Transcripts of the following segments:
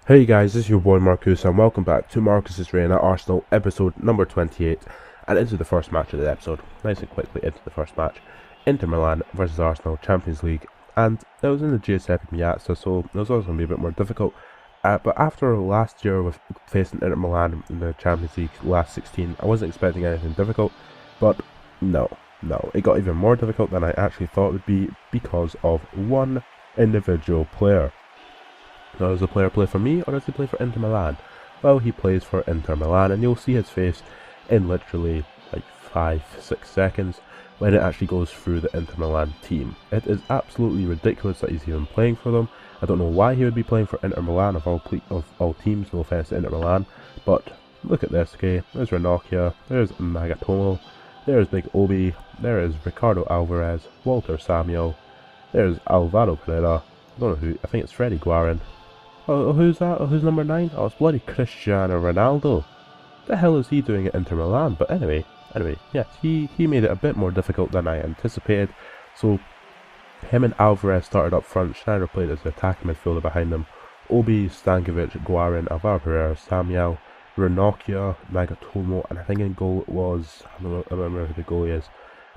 Hey guys, this is your boy Markcoos and welcome back to Markcoos' Reign at Arsenal, episode number 28, and into the first match of the episode. Nice and quickly into the first match. Inter Milan versus Arsenal, Champions League, and it was in the Giuseppe Meazza, so it was always going to be a bit more difficult. But after last year with facing Inter Milan in the Champions League last 16, I wasn't expecting anything difficult, but no, it got even more difficult than I actually thought it would be because of one individual player. Now, does the player play for me or does he play for Inter Milan? Well, he plays for Inter Milan, and you'll see his face in literally like 5-6 seconds when it actually goes through the Inter Milan team. It is absolutely ridiculous that he's even playing for them. I don't know why he would be playing for Inter Milan of all teams, no offense to Inter Milan, but look at this, okay? There's Ranocchia, there's Magatomo, there's Big Obi, there is Ricardo Alvarez, Walter Samuel, there's Alvaro Pereira, I don't know who, I think it's Freddy Guarin. Oh, who's that? Oh, who's number 9? Oh, it's bloody Cristiano Ronaldo. What the hell is he doing at Inter Milan? But anyway, yes, he made it a bit more difficult than I anticipated. So, him and Alvarez started up front. Schneider played as the attacking midfielder behind them. Obi, Stankovic, Guarin, Alvaro Pereira, Samuel, Ranocchia, Nagatomo, and I think in goal it was, I don't remember who the goalie is,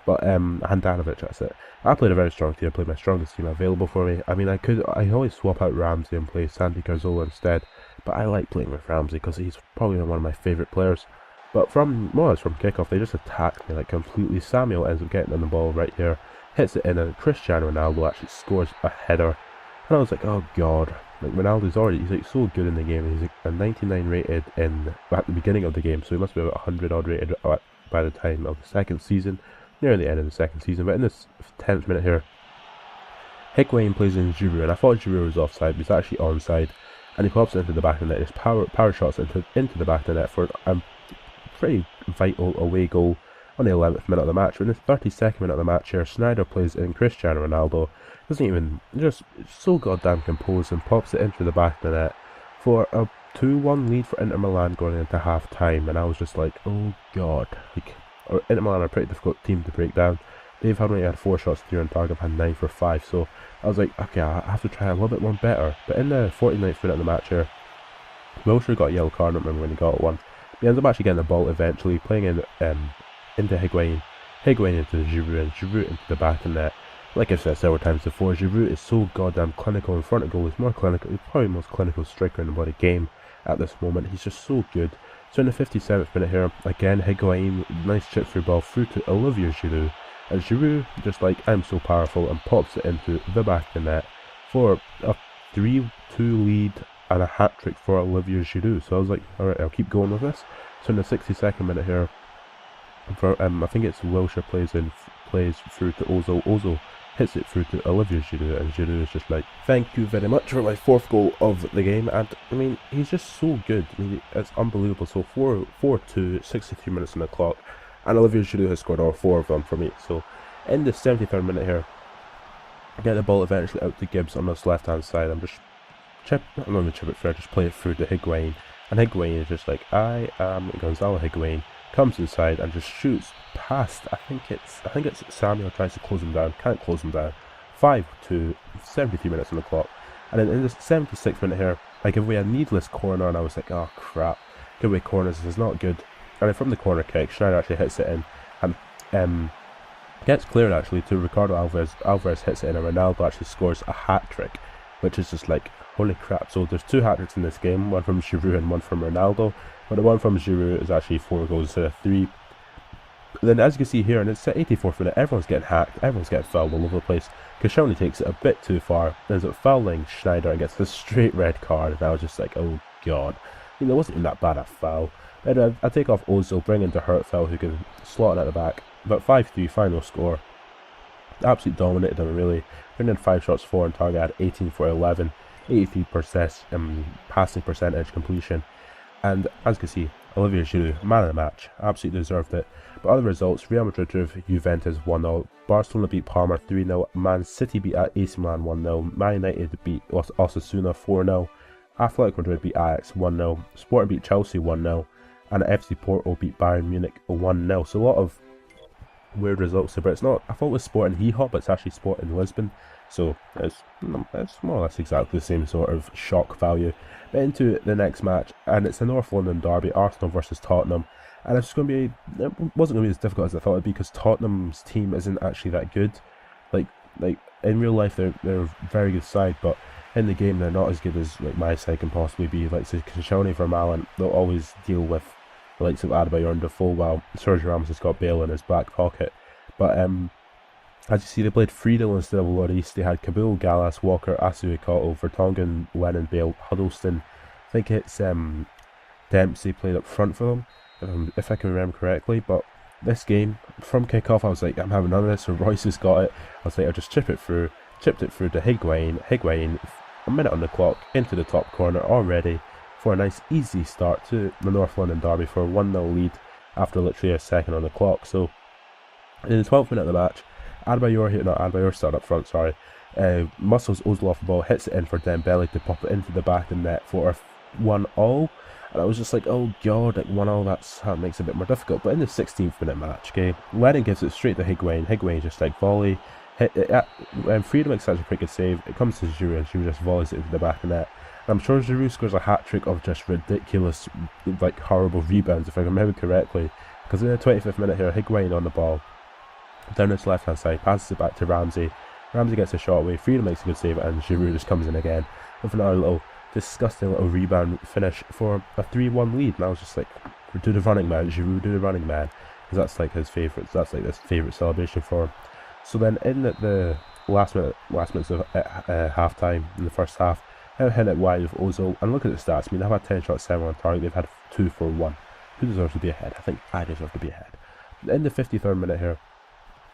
but Handanovic, that's it. I played a very strong team. I played my strongest team available for me. I mean, I always swap out Ramsey and play Santi Cazorla instead, but I like playing with Ramsey because he's probably one of my favourite players. But from kickoff, they just attacked me like completely. Samuel ends up getting on the ball right here, hits it in, and Cristiano Ronaldo actually scores a header. And I was like, oh god, like he's like so good in the game. He's like a 99 rated at the beginning of the game, so he must be about 100 odd rated by the time of the second season. Near the end of the second season, but in this 10th minute here, Higuain plays in Giroud, and I thought Giroud was offside, but he's actually onside, and he pops it into the back of the net. His power shots into the back of the net for a pretty vital away goal on the 11th minute of the match. In the 32nd minute of the match here, Schneider plays in Cristiano Ronaldo, doesn't even, just so goddamn composed, and pops it into the back of the net for a 2-1 lead for Inter Milan going into half time, and I was just like, oh god, like, Inter Milan are a pretty difficult team to break down. They've only had 4 shots through on target, I've had 9 for 5, so I was like, okay, I have to try a little bit more better. But in the 49th minute of the match here, Wilshere got a yellow card, I don't remember when he got one. He ends up actually getting the ball eventually, playing in into Higuain into Giroud, and Giroud into the back of the net. Like I've said several times before, Giroud is so goddamn clinical in front of goal. He's more clinical, he's probably the most clinical striker in the bloody game at this moment. He's just so good. So in the 57th minute here, again Higuain, nice chip through ball through to Olivier Giroud, and Giroud, just like, I'm so powerful, and pops it into the back of the net for a 3-2 lead and a hat-trick for Olivier Giroud. So I was like, alright, I'll keep going with this. So in the 62nd minute here, for I think it's Wilshere plays through to Ozil hits it through to Olivier Giroud, and Giroud is just like, thank you very much for my 4th goal of the game. And I mean, he's just so good. I mean, it's unbelievable. So 4-2, 63 minutes on the clock, and Olivier Giroud has scored all 4 of them for me. So in the 73rd minute here, I get the ball eventually out to Gibbs on this left hand side. I'm just chip it fair, just play it through to Higuain, and Higuain is just like, I am Gonzalo Higuain. Comes inside and just shoots past, I think it's Samuel, tries to close him down, can't close him down. 5-2, 73 minutes on the clock. And then in the 76th minute here, I give away a needless corner, and I was like, oh crap, give away corners, this is not good. And then from the corner kick, Schneider actually hits it in, and gets cleared actually to Ricardo Alvarez. Alvarez hits it in, and Ronaldo actually scores a hat-trick, which is just like, holy crap. So there's 2 hat-tricks in this game, one from Giroud and one from Ronaldo. But the one from Giroud is actually 4 goals instead of 3. Then as you can see here, and it's at 84th minute, everyone's getting hacked, everyone's getting fouled all over the place. Koscielny takes it a bit too far, ends up fouling Schneider and gets the straight red card, and I was just like, oh god. I mean, it wasn't even that bad a foul. Then I take off Ozil, bring in Hurtfeld, who can slot it at the back. But 5-3 final score. Absolutely dominated them, really. Bring in 5 shots, 4 on target, had 18 for 11, 83% passing percentage completion. And as you can see, Olivier Giroud, man of the match, absolutely deserved it. But other results, Real Madrid drove Juventus 1-0, Barcelona beat Parma 3-0, Man City beat AC Milan 1-0, Man United beat Osasuna 4-0, Athletic Madrid beat Ajax 1-0, Sporting beat Chelsea 1-0, and FC Porto beat Bayern Munich 1-0. So a lot of weird results there, but it's not. I thought it was Sporting Hee-Haw, but it's actually Sporting Lisbon, so it's more or less exactly the same sort of shock value. But into the next match, and it's the North London derby, Arsenal versus Tottenham, and it's going to be. It wasn't going to be as difficult as I thought it'd be because Tottenham's team isn't actually that good. Like in real life, they're a very good side, but in the game they're not as good as like my side can possibly be. Like say Koscielny for Malin, they'll always deal with the likes of Adebayor and Defoe, while Sergio Ramos has got Bale in his back pocket. But as you see, they played Friedel instead of Lloris. They had Kabul, Gallas, Walker, Asuikoto, Vertonghen, Lennon, Bale, Huddleston. I think it's Dempsey played up front for them, if I can remember correctly. But this game, from kick-off, I was like, I'm having none of this. So Royce has got it. I was like, I'll just chipped it through to Higuain, a minute on the clock, into the top corner already for a nice easy start to the North London derby for a 1-0 lead after literally a second on the clock. So in the 12th minute of the match, Adebayor started up front, sorry. Muscles Ozil off the ball, hits it in for Dembele to pop it into the back of the net for a 1-0. And I was just like, oh god, like 1-0, that makes it a bit more difficult. But in the 16th minute match, okay, Lennon gives it straight to Higuain. Higuain just like volley. Friedel makes such a pretty good save. It comes to Giroud, and Giroud just volleys it into the back of the net. And I'm sure Giroud scores a hat-trick of just ridiculous, like horrible rebounds, if I remember correctly. Because in the 25th minute here, Higuain on the ball, down his left-hand side, passes it back to Ramsey. Ramsey gets a shot away, Friedel makes a good save, and Giroud just comes in again with another little disgusting little rebound finish for a 3-1 lead. And I was just like, do the running man, Giroud, do the running man, because that's like his favourite. That's like his favourite celebration for him. So then in the last minutes of half time in the first half, they've hit it wide with Ozil, and look at the stats. I mean, they've had 10 shots, 7 on target. They've had 2 for 1. Who deserves to be ahead? I think I deserve to be ahead. In the 53rd minute here,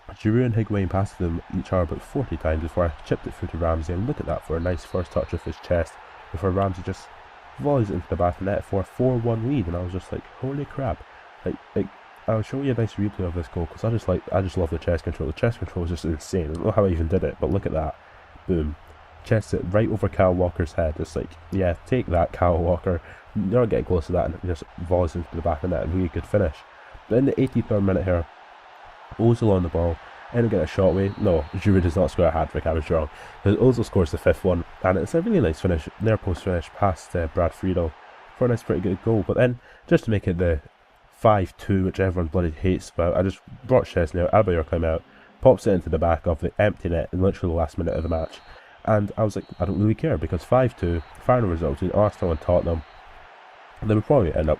Giroud and Higuain passed them each other about 40 times before I chipped it through to Ramsey, and look at that for a nice first touch with his chest before Ramsey just volleys it into the back of the net for a 4-1 lead. And I was just like, holy crap. Like I'll show you a nice replay of this goal because I just love the chest control. The chest control is just insane. I don't know how I even did it, but look at that. Boom. Chests it right over Kyle Walker's head. It's like, yeah, take that, Kyle Walker. You're not getting close to that, and it just volleys into the back of the net. A really good finish. But in the 83rd minute here, Ozil on the ball, and get a shot away. No, Giroud does not score a hat-trick, I was wrong. Because Ozil scores the 5th one, and it's a really nice finish, near post finish past Brad Friedel for a nice pretty good goal. But then, just to make it the 5-2, which everyone bloody hates about, I just brought Chesney out, Adebayor came out, pops it into the back of the empty net in literally the last minute of the match. And I was like, I don't really care, because 5-2, final result between Arsenal and Tottenham, they would probably end up,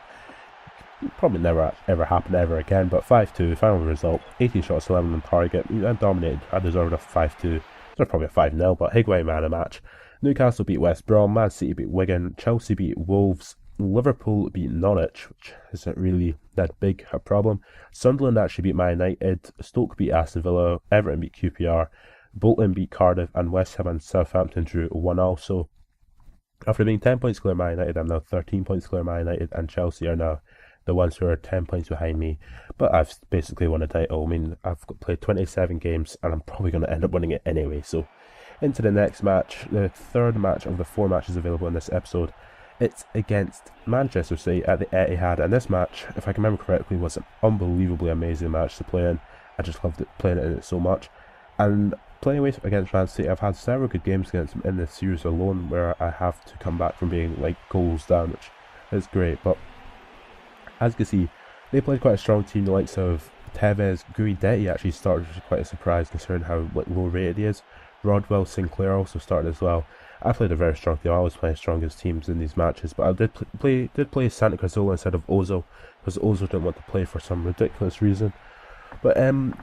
probably never ever happen ever again, but 5-2, final result, 18 shots, 11 on target. I dominated, I deserved a 5-2, so probably a 5-0, but Higuain man of the match. Newcastle beat West Brom, Man City beat Wigan, Chelsea beat Wolves, Liverpool beat Norwich, which isn't really that big a problem. Sunderland actually beat Man United, Stoke beat Aston Villa, Everton beat QPR, Bolton beat Cardiff, and West Ham and Southampton drew 1-1. So after being 10 points clear of Man United, I'm now 13 points clear of Man United, and Chelsea are now the ones who are 10 points behind me. But I've basically won a title. I mean, I've played 27 games, and I'm probably going to end up winning it anyway. So into the next match, the third match of the 4 matches available in this episode. It's against Manchester City at the Etihad, and this match, if I can remember correctly, was an unbelievably amazing match to play in. I just loved playing in it so much. And playing away against Man City, I've had several good games against them in this series alone, where I have to come back from being like goals down, which is great. But as you can see, they played quite a strong team. The likes of Tevez, Guidetti actually started, which is quite a surprise considering how low rated he is. Rodwell, Sinclair also started as well. I played a very strong team. I always play strongest teams in these matches, but I did play Santi Cazorla instead of Ozil, because Ozil didn't want to play for some ridiculous reason. But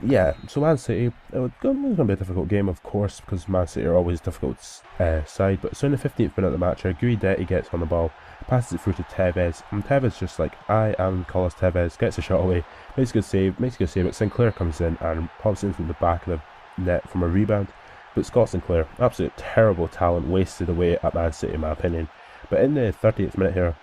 yeah, so Man City, it was going to be a difficult game, of course, because Man City are always a difficult side. But so in the 15th minute of the match, Guidetti gets on the ball, passes it through to Tevez, and Tevez just like, I am Carlos Tevez, gets a shot away, makes a good save, but Sinclair comes in and pops it into the back of the net from a rebound. But Scott Sinclair, absolute terrible talent, wasted away at Man City in my opinion. But in the 30th minute here,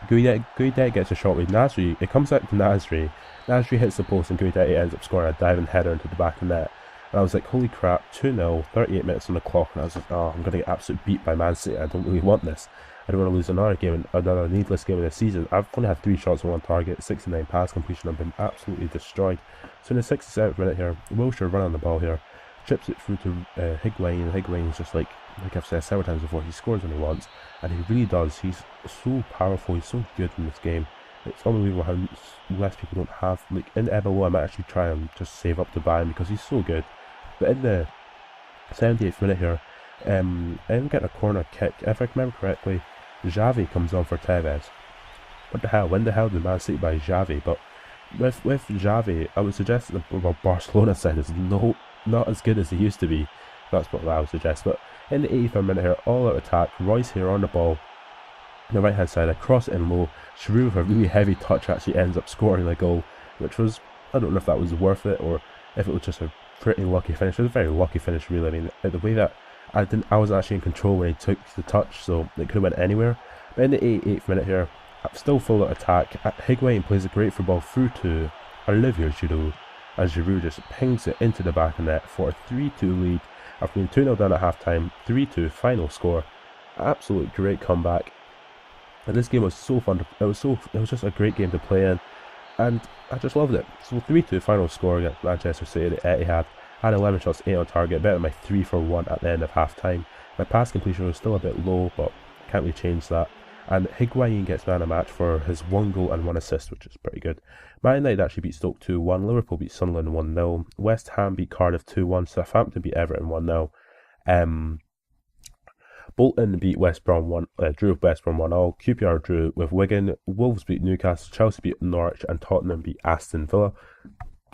Guidetti gets a shot with Nasri. It comes out to Nasri. Nasri hits the post and Guidetti ends up scoring a diving header into the back of the net. And I was like, holy crap, 2-0, 38 minutes on the clock, and I was like, oh, I'm going to get absolutely beat by Man City. I don't really want this. I don't want to lose another needless game of the season. I've only had 3 shots on 1 target, 69 pass completion. I've been absolutely destroyed. So in the 67th minute here, Wilshere running the ball here, chips it through to Higuain. Higuain's just like I've said several times before, he scores when he wants, and he really does. He's so powerful, he's so good in this game. It's unbelievable how less people don't have, like in MLO I might actually try and just save up to buy him because he's so good. But in the 78th minute here, I'm getting a corner kick. If I remember correctly, Xavi comes on for Tevez. What the hell? When the hell did Man City buy Xavi? But with Xavi, I would suggest that the Barcelona side is not as good as he used to be. That's what I would suggest. But in the 83rd minute here, all out attack, Royce here on the ball, on the right hand side, I cross it in low. Giroud with a really heavy touch actually ends up scoring a goal, which was, I don't know if that was worth it or if it was just a pretty lucky finish. It was a very lucky finish really. I mean, the way that I was actually in control when he took the touch, so it could have went anywhere. But in the 88th minute here, I'm still full of attack. Higuain plays a great football through to Olivier Giroud, as Giroud just pings it into the back of the net for a 3-2 lead. After being 2-0 down at half time, 3-2 final score. Absolute great comeback. And this game was so fun. It was just a great game to play in, and I just loved it. So 3-2 final score against Manchester City at Etihad. I had 11 shots, 8 on target, better than my 3 for 1 at the end of half time. My pass completion was still a bit low, but can't really change that. And Higuain gets man of the match for his 1 goal and 1 assist, which is pretty good. Man United actually beat Stoke 2-1, Liverpool beat Sunderland 1-0, West Ham beat Cardiff 2-1, Southampton beat Everton 1-0. Bolton beat West Brom drew with West Brom 1-0, QPR drew with Wigan, Wolves beat Newcastle, Chelsea beat Norwich, and Tottenham beat Aston Villa.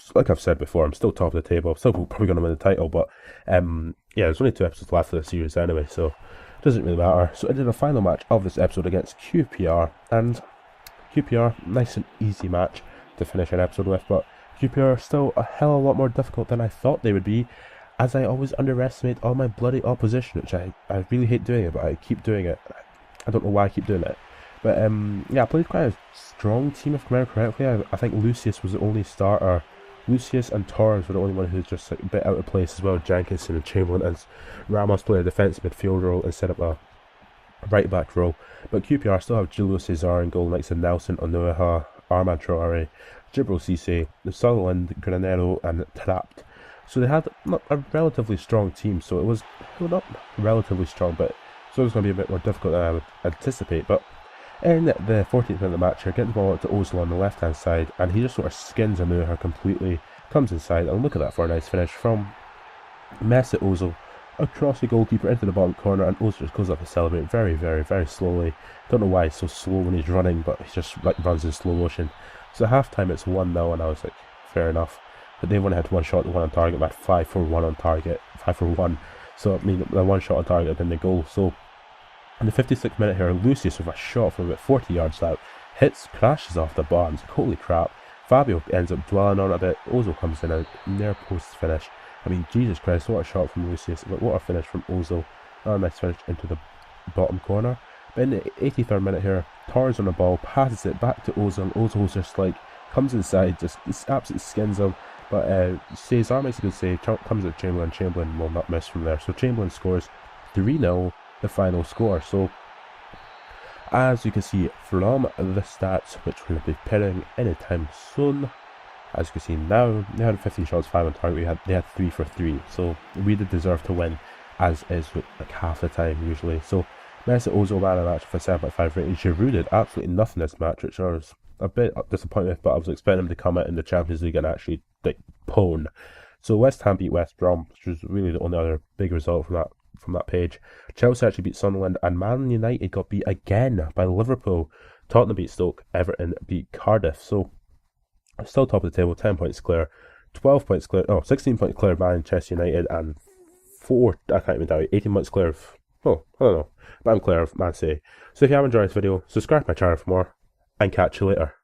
So like I've said before, I'm still top of the table. I'm still probably going to win the title, but yeah, there's only 2 episodes left of the series anyway, so it doesn't really matter. So I did a final match of this episode against QPR, and QPR, nice and easy match to finish an episode with, but QPR are still a hell of a lot more difficult than I thought they would be, as I always underestimate all my bloody opposition, which I really hate doing it, but I keep doing it. I don't know why I keep doing it. But yeah, I played quite a strong team if I remember correctly. I think Lucius was the only starter. Lucius and Torres were the only one who's just like a bit out of place as well. Jenkinson and Chamberlain, and Ramos played a defensive midfield role instead of a right back role. But QPR still have Julio Cesar in goal, next to Nelson Onuaha, Armand Traore, Djibril Cissé, Sutherland, Granero, and Trapt. So they had a relatively strong team, so it was not relatively strong, but so it was going to be a bit more difficult than I would anticipate. But in the 14th minute of the match here, getting the ball out to Ozil on the left hand side, and he just sort of skins Anuha completely, comes inside, and look at that for a nice finish from Mesut Ozil across the goalkeeper into the bottom corner, and Ozil just goes up to celebrate very, very, very slowly. Don't know why he's so slow when he's running, but he just like runs in slow motion. So at half time it's 1-0, and I was like, fair enough. But they've only had 1 shot, 1 on target, but 5 for 1 on target, 5 for 1. So I mean, the 1 shot on target and then the goal. So in the 56th minute here, Lucius with a shot from about 40 yards out, crashes off the bar, and it's like, holy crap. Fabio ends up dwelling on it a bit. Ozil comes in, a near post finish. I mean, Jesus Christ, what a shot from Lucius, but what a finish from Ozil. A nice finish into the bottom corner. But in the 83rd minute here, Torres on the ball, passes it back to Ozil, and Ozil's just like, comes inside, just absolutely skins him. But Cesar makes a good save, comes at Chamberlain. Chamberlain will not miss from there. So Chamberlain scores 3-0, the final score. So as you can see from the stats, which we'll be pinning anytime soon, as you can see now, they had 15 shots, 5 on target. They had 3 for 3. So we did deserve to win, as is with like half the time usually. So Mesut Ozil man of the match for 7.5 rating. Giroud did absolutely nothing this match, which I was a bit disappointed with, but I was expecting him to come out in the Champions League and actually like pwn. So West Ham beat West Brom, which was really the only other big result from that page. Chelsea actually beat Sunderland, and Man United got beat again by Liverpool. Tottenham beat Stoke, Everton beat Cardiff. So still top of the table, 10 points clear, 16 points clear of Manchester United, and 18 points clear of, I don't know, but I'm clear of Man City. So if you have enjoyed this video, subscribe to my channel for more, and catch you later.